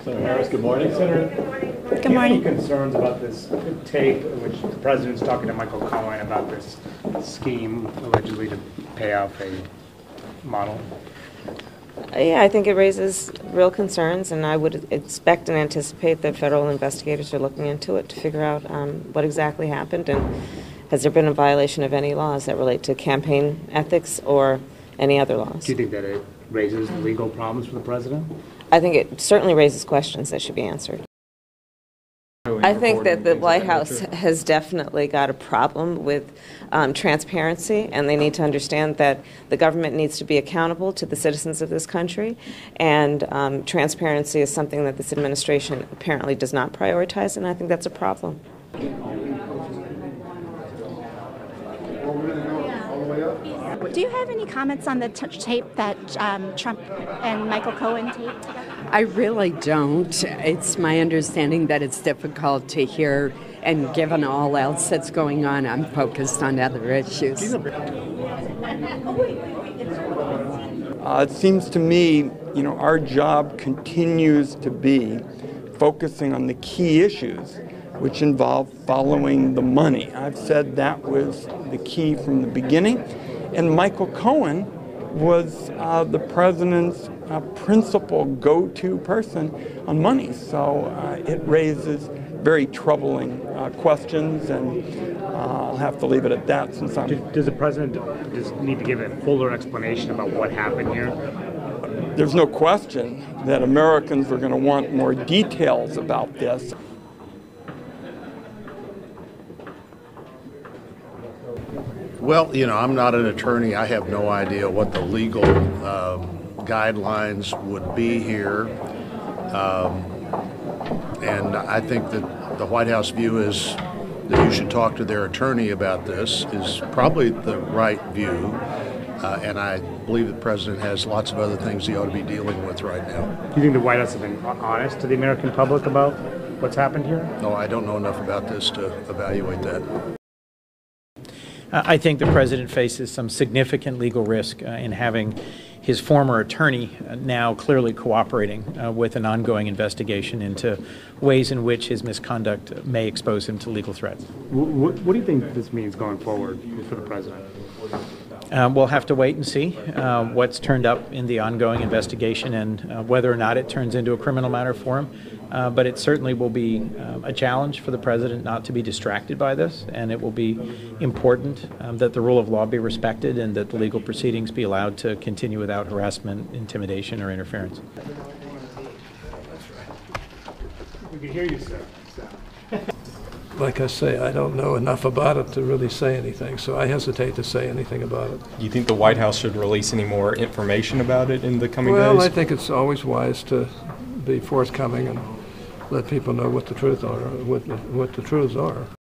Senator Harris, good morning. Senator, Good morning. Do you have any concerns about this tape in which the president's talking to Michael Cohen about this scheme allegedly to pay off a model? Yeah, I think it raises real concerns, and I would expect and anticipate that federal investigators are looking into it to figure out what exactly happened, and has there been a violation of any laws that relate to campaign ethics or any other laws. Do you think that it raises legal problems for the president? I think it certainly raises questions that should be answered. I think that the White House has definitely got a problem with transparency, and they need to understand that the government needs to be accountable to the citizens of this country, and transparency is something that this administration apparently does not prioritize, and I think that's a problem. Do you have any comments on the tape that Trump and Michael Cohen taped? I really don't. It's my understanding that it's difficult to hear, and given all else that's going on, I'm focused on other issues. It seems to me, our job continues to be focusing on the key issues, which involve following the money. I've said that was the key from the beginning. And Michael Cohen was the president's principal go-to person on money. So it raises very troubling questions, and I'll have to leave it at that since I'm... Does the president just need to give a fuller explanation about what happened here? There's no question that Americans are going to want more details about this. Well, I'm not an attorney. I have no idea what the legal guidelines would be here. And I think that the White House view is that you should talk to their attorney about this is probably the right view. And I believe the president has lots of other things he ought to be dealing with right now. Do you think the White House has been honest to the American public about what's happened here? No, I don't know enough about this to evaluate that. I think the president faces some significant legal risk in having his former attorney now clearly cooperating with an ongoing investigation into ways in which his misconduct may expose him to legal threats. What do you think this means going forward for the president? We'll have to wait and see what's turned up in the ongoing investigation and whether or not it turns into a criminal matter for him. But it certainly will be a challenge for the president not to be distracted by this, and it will be important that the rule of law be respected and that the legal proceedings be allowed to continue without harassment, intimidation, or interference. We can hear you, sir. Like I say, I don't know enough about it to really say anything, so I hesitate to say anything about it. Do you think the White House should release any more information about it in the coming days? Well, I think it's always wise to be forthcoming and let people know what the truth are, what the truths are.